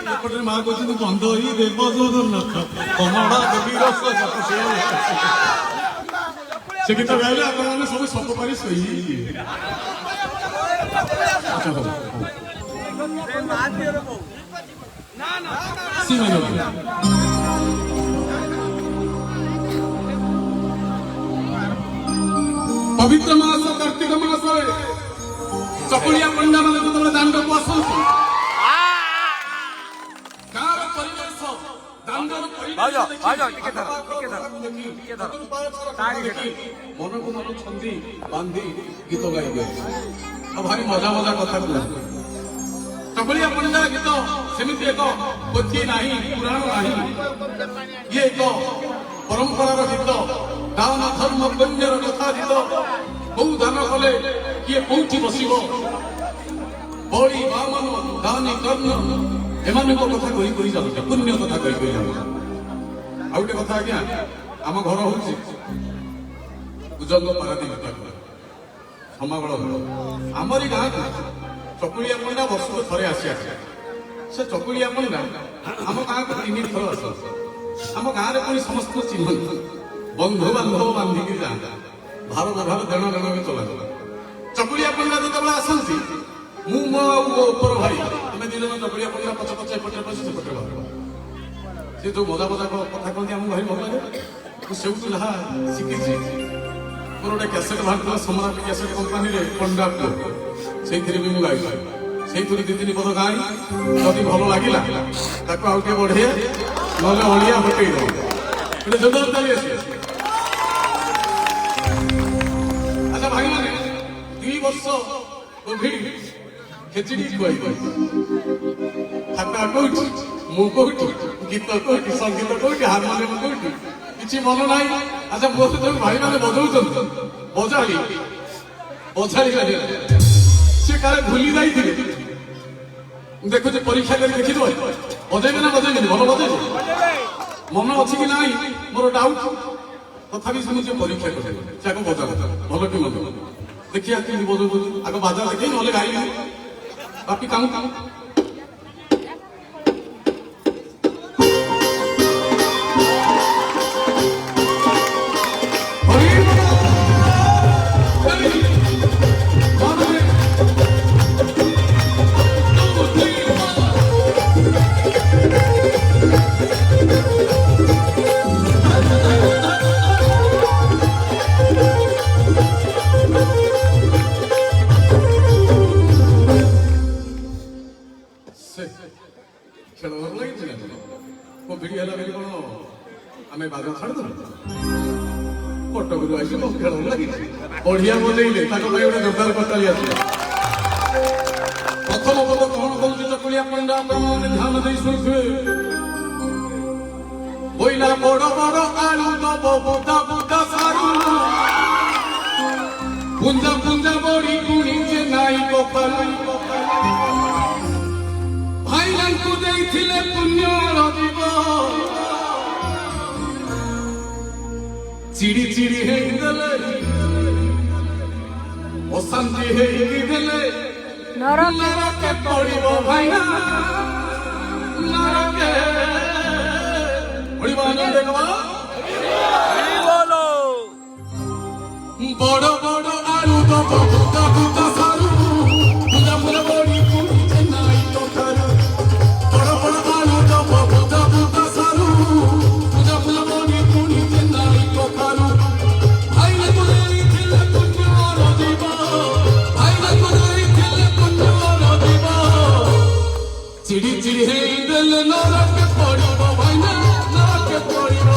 ଏପଟେ ମା କହୁଛନ୍ତି ବନ୍ଧ ହି ଦେବ ଜଗନ୍ନାଥ କମଳା ଦେବୀ ରସ ସେ ଗୀତ ଗାଇଲେ ଆପଣମାନେ ସବୁ ସପ ପାରି ଶୋଇଯିବେ। पवित्र मास कार्तिक मास चकुलिया पंडा मान जो दांड को आसती गाँव परिवेश दांडर मन को मन छंदी बांधी गीत गाइबे भारी मजा मजा कथा कहूँ चकुलिया पंडा गीत सेमती एक पोथी नहीं पुराण नहीं ये एक परंपरार गीत दान धर्म पुण्यर कथा गीत कौ दान कले किए कौटी बसब बड़ी बामन दानी कर्ण एमान कथा कही जाऊे पुण्य कथा कही जाऊे आ गए कथा आज्ञा आम घर हूँ उजंग पारादीप समाबल घर आमरी गाँ को चकुलिया पंडा वर्ष को थे आसी आसे से चकुलिया पंडा आम गाँ को 3 थर आस आम गाँव में पुणी समस्त चिन्ह बंधु बांधव बांधिकी जाता भारत भारत देण देण भी चला चकुलिया पंडा जो आसती मो उपर भाई आम 2 जन चकुलिया पंडा पछ पछ एपटे पछ सेपटे बाहर से जो मजा मजा कथा कहते आमको भारी भल लगे से जहाँ शिखी मोर गोटे कैसेट बाहर सम्राट कैसेट कंपानी पंडा से भी मुझे गाई से 2-3 पद गाई जदि भल लगे आउ बढ़े ना अलिया हटे गोटे जवाबदारी आसे अच्छा भाई मैंने 2 वर्ष कोविड खेचड़ी खुआई खाता कौटी मु कौटी गीत कौटी संगीत कौटी हारमोनियम कौटी किसी मन ना अच्छा मो सहित भाई मैंने बजाऊँ बजाड़ी बजाड़ी सी काले भूली जाइए देखो परीक्षा कर देखी बजेबे ना बजेबे भल बजेबे मन अच्छी कि ना मोर डाउट तथापि से मुझे परीक्षा कर बजा भल कि मन देखिए कि बजो आग बाजा देखे ना गाई बाकी काम काम खेल लगे कोविड है कौन आम बाजा छाड़ दे कटक आई खेल लगे बढ़िया बजेले गोटे जोरदार कटाली आस प्रथम पद कौन कौन चकुलिया पंडा ध्यान दे शुणुए बोला बड़ बड़ आलू दब बुदा बुदा सारू पुंजा पुंजा बड़ी पुणी जे नाई कपाल भाईलांकु देइथिले पुण्य रजिब चिड़ी चिड़ी हेइदेले अशांति हेइदेले नरके पड़िब भाईना नरके पड़िब न देखबा बोलो बड़ बड़ आलू दब बुदा बुदा सारू पुंजा पुंजा बड़ी पुणी जे नाई कपाल चिड़ी चिड़ी है दिल नरक पड़िब भाईना नरक पड़िब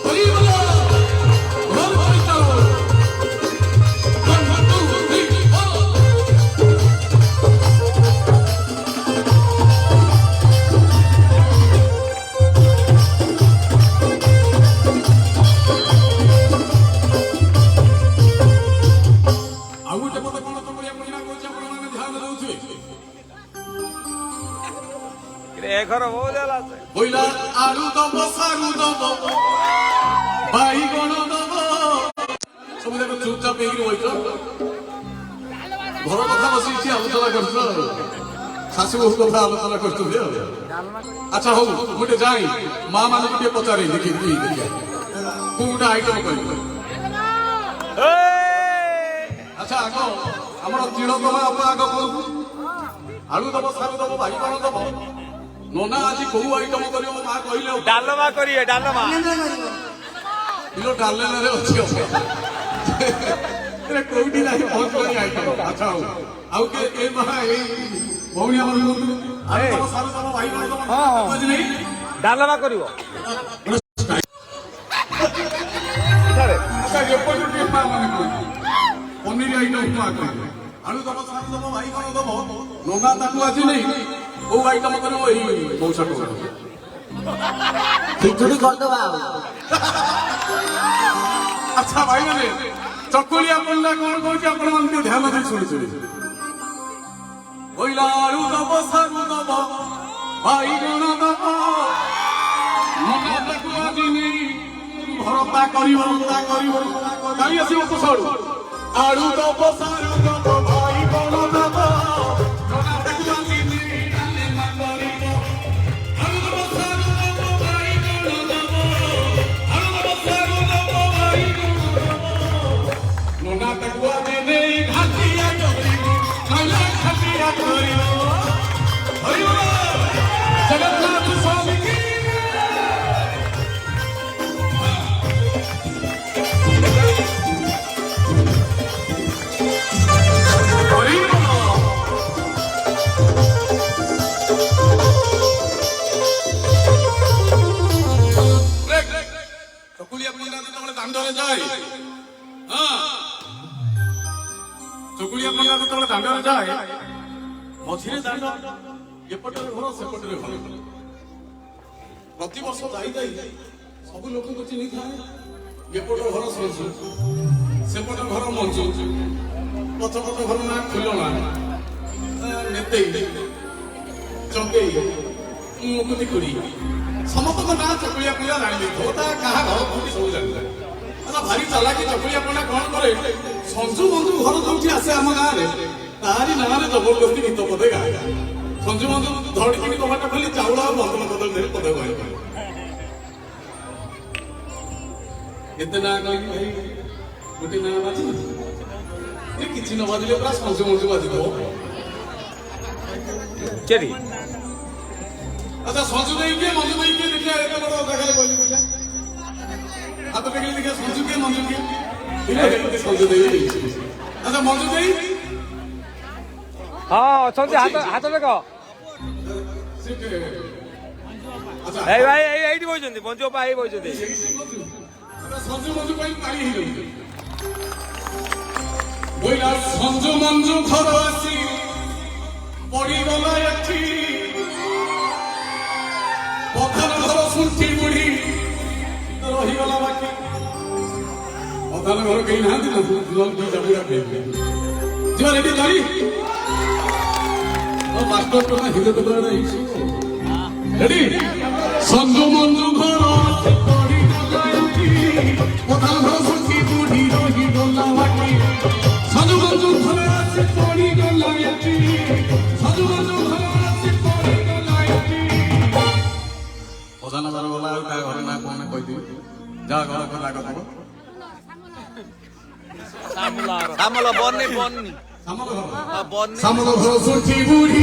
पड़िबला घर पड़िता 1 2 3 ଆଉ ଗୋଟେ କଥା କଣ ତ କରିବା ପଡିଲା କହୁଛି ଆପଣ ମାନେ ଧ୍ୟାନ ଦଉଥିବେ घर बोला आलू दब सारू दब बाईगण दब सब जाक चुपचाप हो घर कथा बस आलोचना कर ଶାଶୁ ବୋହୂ କଥା ଆଲୋଚନା କରୁଛନ୍ତି ଆଉ। ଆଚ୍ଛା ହଉ ଗୋଟେ ଯାଇ ମା ମାନଙ୍କୁ ଟିକେ ପଚାରେ ଦେଖି ଦେଖିଆ କୋଉ ଗୋଟେ ଆଇଟମ କହିବ। ଆଚ୍ଛା ଆଗ ଆମର ତିଳ ଦବ ଆଗ ଆଗ କରନ୍ତୁ। ଆଳୁ ଦବ ସାରୁ ଦବ ବାଇଗଣ ଦବ। ନନା ଆଜି କୋଉ ଆଇଟମ କରିବ ମା କହିଲେ ଡାଲମା କରିବେ ଡାଲମା କିଲୋ ଡାଲେମାରେ ଅଛି କୋଉଠି ନାହିଁ ପହଞ୍ଚିବନି ଆଇଟମ। ଆଚ୍ଛା ହଉ ଆଉ କିଏ ମା ଏଇ ଭଉଣୀ ଆମର ଆଳୁ ଦବ ସାରୁ ଦବ ବାଇଗଣ ଦବ ଡାଲମା କରିବ ଏପଟୁ ଟିକେ ମା ମାନେ କହିବେ ପନିର ଆଇଟମ ମା କହିବେ ଆଳୁ ଦବ ସାରୁ ଦବ ବାଇଗଣ ଦବ। ନନା ତାକୁ ଆଜି ନେଇ କୋଉ ଆଇଟମ କରିବ ଏଇ ମଉସା ଖିଚୁଡ଼ି କରିଦବା ଆଉ। ଆଚ୍ଛା ଭାଇମାନେ ଚକୁଳିଆ ପଡ଼ିଲା କଣ କହୁଛି ଆପଣ ମାନେ ଟିକେ ଧ୍ୟାନ ଦେଇ ଶୁଣିଥିବେ। କହିଲା ଆଳୁ ଦବ ସାରୁ ଦବ ବାଇଗଣ ଦବ। ନନା ତାକୁ ଆଜି ନେଇ ଭରତା କରିବ କାଲି ଆସିବ କୁଶଳୁ। ଆଳୁ ଦବ ସାରୁ ଦବ ବାଇଗଣ ଦବ। ନନା ତାକୁ ଆଜି ନେଇ ଡାଲେମା କରିବ। ଆଳୁ ଦବ ସାରୁ ଦବ ବାଇଗଣ ଦବ। ଆଳୁ ଦବ ସାରୁ ଦବ ବାଇଗଣ ଦବ। ନନା ତାକୁ ଆଜି ନେଇ ଘାଟିଆ କରିବ। ଖାଇଲା ଘାଟିଆ କରିବ। ହରିବ ଜଗନ୍ନାଥ ସ୍ୱାମୀ କି ଚକୁଳିଆ ପଣ୍ଡା ଯେତେବେଳେ ଦାଣ୍ଡରେ ଯାଏ ଚକୁଳିଆ ପଣ୍ଡା ଯେତେବେଳେ ଦାଣ୍ଡରେ ଯାଏ ମଝିରେ ଦାଣ୍ଡ ଏପଟରେ ଘର ସେପଟରେ ଘର ପ୍ରତିବର୍ଷ ଯାଇ ସବୁ ଲୋକଙ୍କୁ ଚିହ୍ନିଥାଏ। ଏପଟ ଘର ସଞ୍ଜୁ ସେପଟ ଘର ମଞ୍ଜୁ ପଛପଟ ଘର ନା ଖୁଲଣା ନେତେଇ ଚମ୍ପେଇ ମୁକୁତି କୁଡ଼ି ସମସ୍ତଙ୍କ ନାଁ ଚକୁଳିଆ ପଣ୍ଡା ଜାଣିଦେଇଥିବ। ତା କାହା ଘର କୋଉଠି ସବୁ ଜାଣିଥାଏ। ଭାରି ଚାଲାକି ଚକୁଳିଆ ପଣ୍ଡା କଣ କରେ ସଞ୍ଜୁ ମଞ୍ଜୁ ଘର ଯୋଉଠି ଆସେ ଆମ ଗାଁରେ ତାରି ନାଁରେ ଜବରଦସ୍ତି ଗୀତ ପଦେ ଗାଏ। ସଞ୍ଜୁ ମଞ୍ଜୁ ଧଡ଼ିକିନି କବାଟା ଖୋଲି ଚାଉଳ ଆଉ ବଦଳ ବଦଳ ଦେହରେ ପଦେ ଗାଏ। କେତେ ନାଁ କହିକି ଭାଇ ଗୋଟେ ନାଁ ବାଜିବ କିଛି ନ ବାଜିଲେ ପୁରା ସଞ୍ଜୁ ମଞ୍ଜୁ ବାଜିବ। ଆଚ୍ଛା ସଞ୍ଜୁ ଦେଇ କିଏ ମଞ୍ଜୁ ଦେଇ କିଏ ଦେଖିବା ଏତେ ବଡ ଜାଗାରେ କହିଲି ଦେଖିବା ହାତ ଟେକିଲେ ଦେଖିବା ସଞ୍ଜୁ କିଏ ମଞ୍ଜୁ କିଏ ସଞ୍ଜୁ ଦେଇ। ଆଚ୍ଛା ମଞ୍ଜୁ ଦେଇ ହଁ ଅଛନ୍ତି ହାତ ଦେଖ ଏଇ ଭାଇ ଏଇଠି ବଇଛନ୍ତି ମଞ୍ଜୁ ବାପା ଏଇ ବଇଛନ୍ତି। ସଞ୍ଜୁ ମଞ୍ଜୁ ପାଇଁ ପାଳି ହେଇଯାଉଛି। ବୋଇଲା ସଞ୍ଜୁ ମଞ୍ଜୁ ଘର ଆସି ପଡ଼ିଗଲା ଏଠି ପଥର ଘର ଶୁଣ୍ଠି ବୁଢୀ ରହିଗଲା ବାକି। ପଥର ଘର କେହି ନାହାନ୍ତି ନା ଯିବା ରେଡି ଧରି ମାଷ୍ଟର କଥା ହିନ୍ଦୁ କଥା ହେଇଛି ରେଡି। ସଞ୍ଜୁ ମଞ୍ଜୁ ଘର ପଡ଼ିଗଲା ଏଠି ପଥର ଘର ଶୁଣ୍ଠି ବୁଢୀ ରହିଗଲା ବାକି। ସଞ୍ଜୁ ମଞ୍ଜୁ ଘର ଆସି ପଡ଼ିଗଲା ଏଠି ସଞ୍ଜୁ ମଞ୍ଜୁ ଘର ଆସି ପଡ଼ିଗଲା ଏଠି। ଅଜାନ ବାର ଗଲା ଆଉ କାହା ଘର ନା କଣ କହିଦେବି ଯାହା ଘର କଥା କଥା ସାମଲ ବନି ବନି ସାମଲ ଘର ଶୁଣ୍ଠି ବୁଢୀ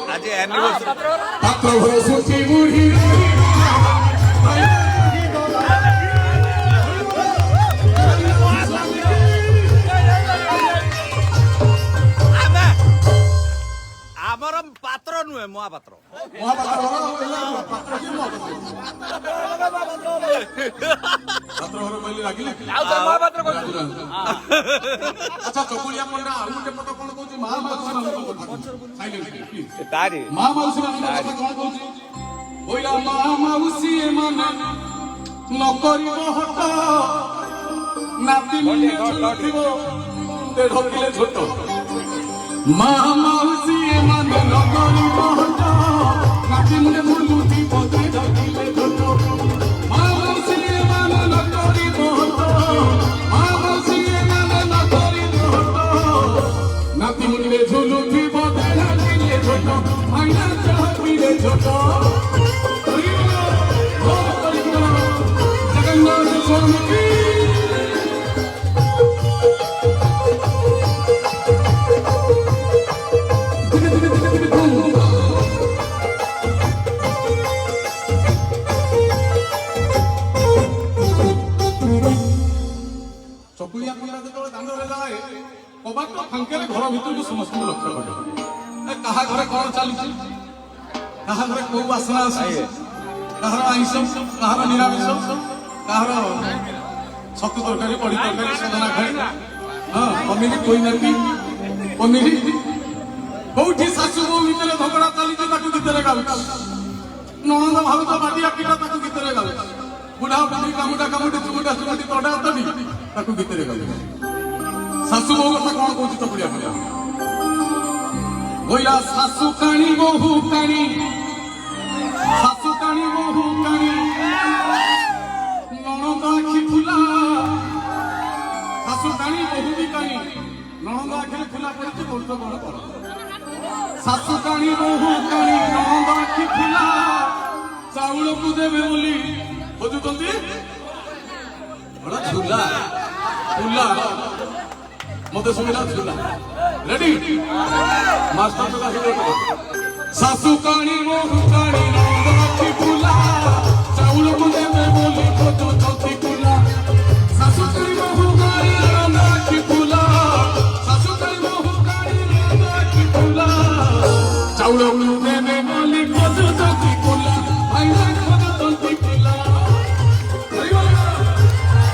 ଆଜି ଆନିଭର୍ସରୀ ପାତ୍ର ଘର ଶୁଣ୍ଠି ବୁଢୀ ଆମର ପାତ୍ର ନୁହେଁ ମହାପାତ୍ର। ଆଚ୍ଛା ଚକୁଳିଆ ପଣ୍ଡା ଆଉ ଗୋଟେ ପଟ କଣ କହୁଛି ମା ମାଉସୀ ମାନଙ୍କ କଥା ତାରି ମା ମାଉସୀ ମାନଙ୍କ କଥା କଣ କହୁଛି। ওইরা মা মাউসী মানে নকরিব হট নাতি মুন্ডে ঝুলুথিব দেড় কিলে ছোট মা মাউসী মানে নকরিব হট নাতি মুন্ডে ঝুলুথিব দেড় কিলে ছোট মা মাউসী মানে নকরিব হট মা মাউসী মানে নকরিব হট নাতি মুন্ডে ঝুলুথিব দেড় কিলে ছোট ভাইনা চাহিলে ছোট জগন্নাথ স্বামী কি চকুলিয়া পিলা যেতবে দাণ্ডরে যায় কবাট ফাঙ্কেরে ঘর ভিতরକୁ ସମସ୍ତଙ୍କୁ ଲକ୍ଷ୍ୟ କରେ କାହା ଘରେ କଣ ଚାଲିଛି କାହା ଘରେ କୋଉ ବାସନା ଆସୁଛି କାହାର ଆଇଁଷ କାହାର ନିରାମିଷ କାହାର ଛତୁ ତରକାରୀ ବଡି ତରକାରୀ ସଜନା ଖାଇ ହଁ ପନିର ପୋଇ ନାତି ପନିର କୋଉଠି ଶାଶୁ ବୋଉ ଭିତରେ ଝଗଡା ଚାଲିଛି ତାକୁ ଗୀତରେ ଗାଉଛି ନଣନ୍ଦ ଭାଉଜ ବାଡିଆ ପିଲା ତାକୁ ଗୀତରେ ଗାଉଛି ବୁଢା ବୁଢୀ କାମୁଟା କାମୁଟି ଚୁମୁଟା ଚୁମୁଟି ତଡା ତଡି ତାକୁ ଗୀତରେ ଗାଉଛି ଶାଶୁ ବୋଉ କଥା କଣ କହୁଛି ଚକୁଳିଆ ପିଲା ওইরা শাশু কানি বহু কানি শাশু কানি বহু কানি ননদ আখি ফুলা শাশু কানি বহু বি কানি ননদ আখি ফুলা পড়ছে বলতো বড় বড় শাশু কানি বহু কানি ননদ আখি ফুলা চাউলକୁ দেবে বলি বুঝুଛନ୍ତି বড় ঝুলা ঝুলা মতে শুনিলা ঝুলা রেডি মাস্টার তো কাছে শাশু কানি বহু কানি নন্দ আখি ফুলা চাউল দেবে বলি কত চতি কুলা শাশু কানি বহু কানি নন্দ আখি ফুলা শাশু কানি বহু কানি নন্দ আখি ফুলা চাউল দেবে বলি কত চতি কুলা ভাইরা কত চতি কুলা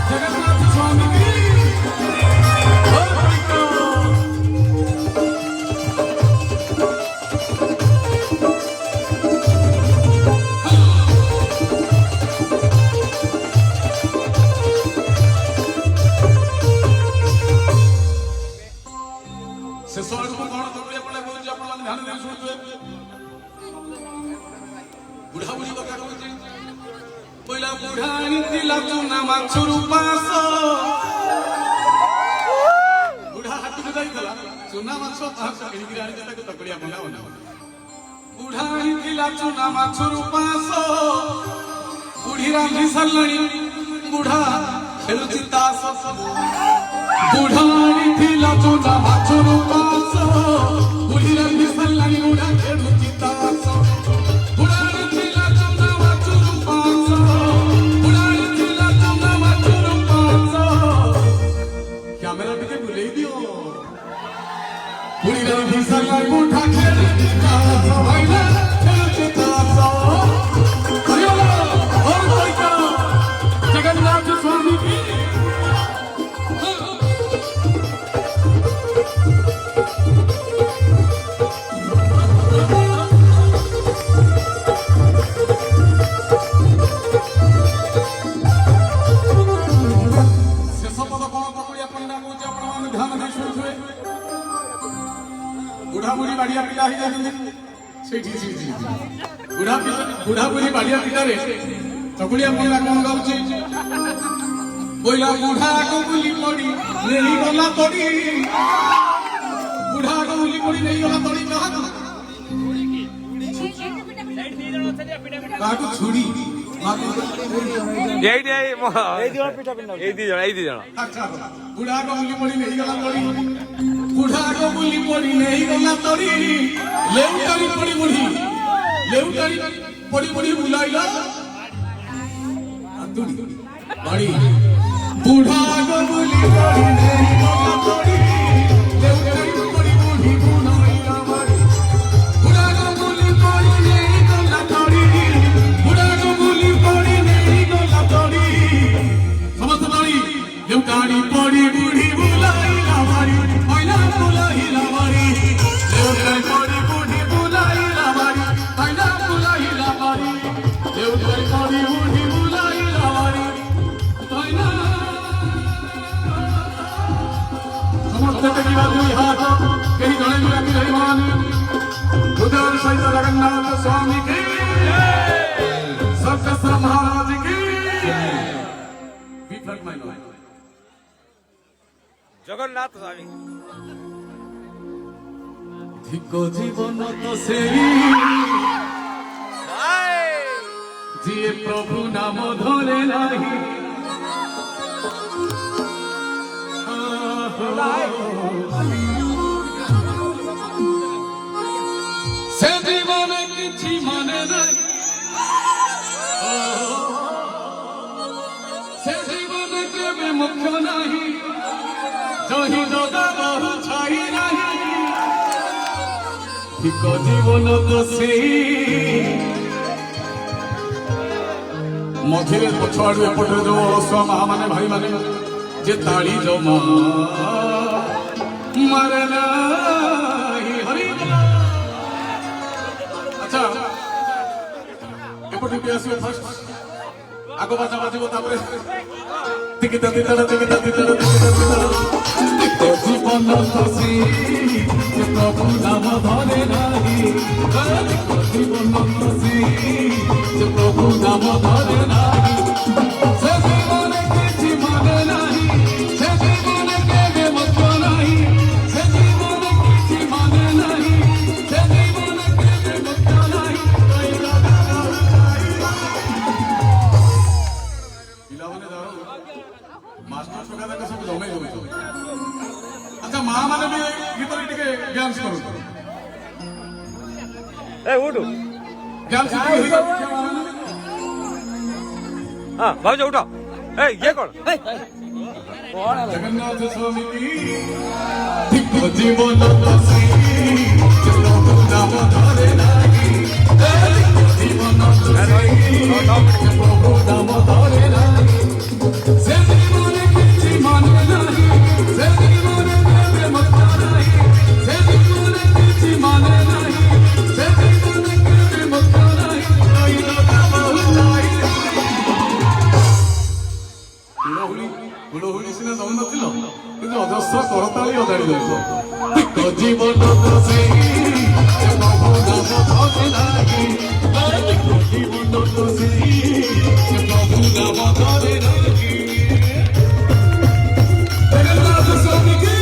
জগন্নাথ স্বামী কি ଶେଷ ଆଡକୁ କଣ ଚକୁଳିଆ ପଡା କହୁଛି ଆପଣମାନେ ଧ୍ୟାନ ଦେଇ ଶୁଣୁଥିବେ ବୁଢା ବୁଢୀ କଥା କହୁଛି କହିଲା ବୁଢା ଆଣିଥିଲା ଚୁନା ମାଛରୁ ପାଶ ବୁଢା ହାଟକୁ ଯାଇଥିଲା ଚୁନା ମାଛ 500 କିଣିକିରି ଆଣିଛି ତାକୁ ଚକୁଳିଆ ପଣ୍ଡା ବନାଉ ବୁଢା ଆଣିଥିଲା ଚୁନା ମାଛରୁ ପାଶ ବୁଢୀ ରାନ୍ଧି ସାରିଲାଣି ବୁଢା ଖେଳୁଛି ତାସ ବୁଢା ଆଣିଥିଲା ଚୁନା ମାଛରୁ ପାଶ ବୁଢୀ ରାନ୍ଧି ସାରିଲାଣି ବୁଢା ଖେଳୁଛି ତାସ ବୁଢା ଆଣିଥିଲା ଚୁନା ମାଛରୁ ପାଶ ବୁଢା ଆଣିଥିଲା ଚୁନା ମାଛରୁ ପାଶ କ୍ୟାମେରା ଟିକେ ବୁଲେଇ ଦିଅ ବୁଢୀ ରାନ୍ଧି ସାରିଲାଣି ବୁଢା ଖେଳୁଛି ତାସ ଭାଇନା ଖେଳୁଛି ତାସ ଜଗନ୍ନାଥ ସ୍ୱାମୀ କି ବୁଢାବୁଢୀ ବାଡିଆ ପିଲା ହେଇଯାଉଛନ୍ତି ସେଇଠି ବୁଢାବୁଢୀ ବାଡିଆ ପିଲାରେ ଚକୁଳିଆ ପଣ୍ଡା କଣ ଗାଉଛି ବୋଇଲା ବୁଢା ଆଗ ବୁଲି ପଡି ନେଇଗଲା ତଡି ବୁଢା ଆଗ ବୁଲି ପଡି ନେଇଗଲା ତଡି କାହାକୁ କାହାକୁ ଛୁଡ଼ି ଏଇ ଦି ଜଣ ବୁଢା ଆଗ ବୁଲି ପଡି ନେଇଗଲା ତଡି ବୁଢା ଆଗ ବୁଲି ପଡି ନେଇଗଲା ତଡି ଲେଉଟାଳି ପଡି ବୁଢୀ ଲେଉଟାଳି ପଡି ପଡି ବୁଲାଇଲା ବାଡି ବୁଢା ଆଗ ବୁଲି ପଡି ନେଇଗଲା ତଡି ଲେଉଟାଳି ପଡି ବୁଢୀ ବୁଲାଇଲା ବାଡି ବୁଢା ଆଗ ବୁଲି ପଡି ନେଇଗଲା ତଡି ବୁଢା ଆଗ ବୁଲି ପଡି ନେଇଗଲା ତଡି ସମସ୍ତ ତଡି ଲେଉଟାଳି ପଡି ବୁଢୀ ବୁଲାଇଲା ବାଡି ଭାଇନା ବୁଲାଇଲା ବାଡି ଲେଉଟାଳି ପଡି ବୁଢୀ ବୁଲାଇଲା ବାଡି ଭାଇନା ବୁଲାଇଲା ବାଡି उदय सहित जगन्नाथ स्वामी की सर्वेश्वर महाराज की विफ्लट माइल जगन्नाथ स्वामी धिको जीवन तो सेई जिए प्रभु नाम धरे नाही से जीवन किछि माने नाही से जीवन केबे मुख्य नाही जहि जगा बहु छाई नाही धिको जीवन तो सेई मझिरे पछाड़ एपटे जो अलसुआ माँ माने भाई माने जे ताली जमा मारे नाही हरि बोला। अच्छा एपटे भी आसियो फर्स्ट आगो बाजा बाजिबो तापरे टिकिटा टिकिटा टिकिटा टिकिटा टिकिटा जीवन खुशी जे प्रभु नाम धरे नाही जीवन खुशी जे प्रभु नाम धरे नाही से जीवन किछि माने नाही से जीवन केबे मुक्त नाही से जीवन किछि माने नाही से जीवन केबे मुक्त नाही पिलाମାନେ ଯାଉ ମାଷ୍ଟର ଛକା ଯାକ ସବୁ ଜମେଇ ଦଉଛନ୍ତି। अच्छा माँ माने भी गीत टिके डांस करू ए उठ डांस हां भाऊज उठो ए ये कौन जगन्नाथ स्वामी की धिको जीवन तसी प्रभु नाम धरे नाही धिको जीवन तसी प्रभु नाम धरे नाही से जीवन किछि माने नाही से जीवन केबे मुक्त नाही से जीवन किछि माने नाही से जीवन केबे मुक्त नाही कोई लोका बहु नाही हुलहुली सिना जाऊनथिल କିନ୍ତୁ ଅଜସ୍ର କରତାଳି ଅଜାଡ଼ି ଦେବ ଧିକ ଜୀବନ ସେଇ ପ୍ରଭୁ ନାମ ଧରେ ନାହିଁ ଧିକ ଜୀବନ ସେଇ ପ୍ରଭୁ ନାମ ଧରେ ନାହିଁ ଜଗନ୍ନାଥ ସ୍ୱାମୀ की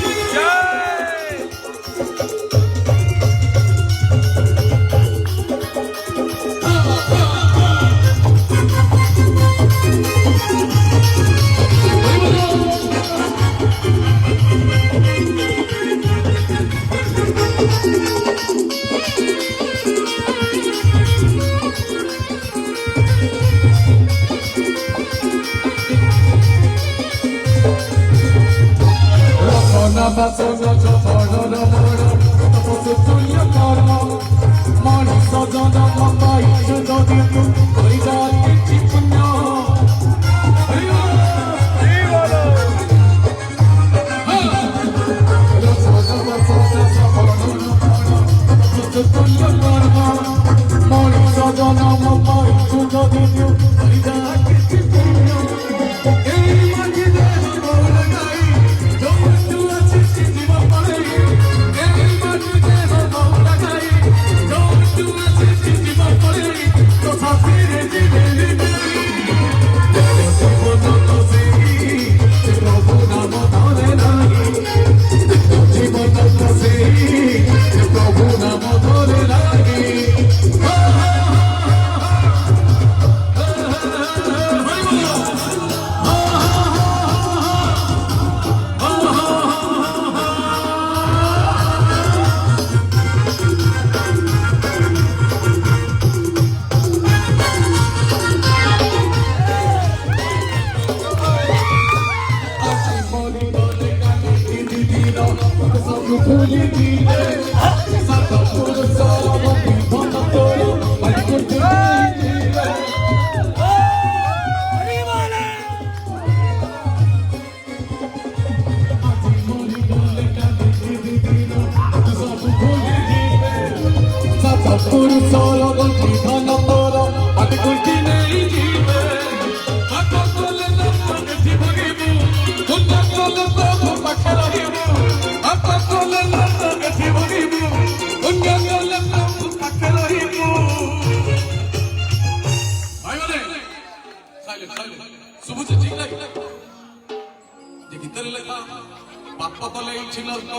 এইଠି ନର୍କ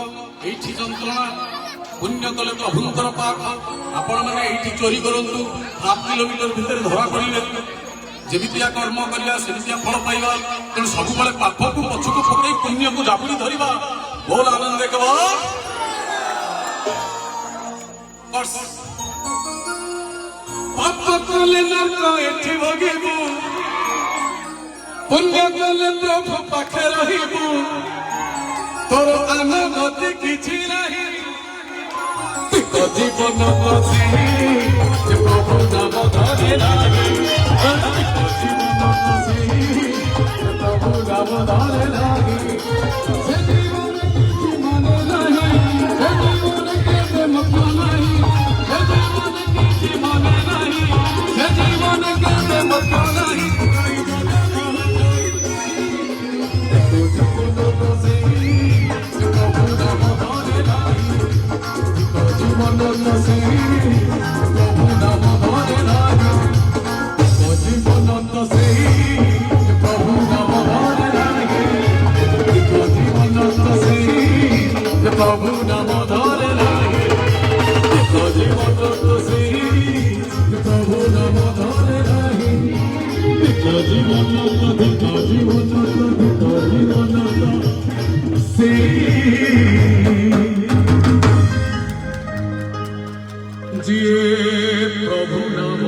এইଠି ଯନ୍ତ୍ରଣା ପୁଣ୍ୟ କଲେ ପ୍ରଭୁଙ୍କର ପାଠ ଆପଣମାନେ ଏଇଠି ଚୋରି କରନ୍ତୁ 7 କିଲୋମିଟର ଭିତରେ ଧରା ପଡ଼ିଲେ ଯେମିତିଆ କର୍ମ କରିବା ସେମିତିଆ ଫଳ ପାଇବା ତେଣୁ ସବୁବେଳେ ପାପକୁ ପଛକୁ ପକେଇ ପୁଣ୍ୟକୁ ଜାବୁଡ଼ି ଧରିବା ବୋଲ ଆନନ୍ଦ କେବଳ ପାପ କଲେ ନର୍କ ଏଠି ଭୋଗିବୁ ପୁଣ୍ୟ କଲେ ପ୍ରଭୁ ପାଖେ ରହିବୁ ତୋର ଆନନ୍ଦ କିଛି ନାହିଁ ଜୀବନ ବସି ଯେ ପ୍ରଭୁ ନାମ ଧରେ ନାହିଁ ଜୀବନ ବସି ଯେ ପ୍ରଭୁ ନାମ ଧରେ ନାହିଁ ସେ ଜୀବନ କିଛି ମାନେ ନାହିଁ ସେ ଜୀବନ କେବେ ମୁକ୍ତ ନାହିଁ ସେ ଜୀବନ କିଛି ମାନେ ନାହିଁ ସେ ଜୀବନ କେବେ ମୁକ୍ତ ନାହିଁ ଜୀବନ ବସି ଯେ ପ୍ରଭୁ ନାମ ଧରେ ନାହିଁ ଜୀବନ ବସି ପ୍ରଭୁ ନାମ ଧରେ ନାହିଁ ଜୀବନ ବସି ପ୍ରଭୁ ନାମ ଧରେ ନାହିଁ ଜୀବନ ବସି ପ୍ରଭୁ ନାମ ଧରେ ନାହିଁ ଜୀବନ ବସି ପ୍ରଭୁ ନାମ ଧରେ ନାହିଁ ଜୀବନ ଯିଏ ପ୍ରଭୁ ନାମ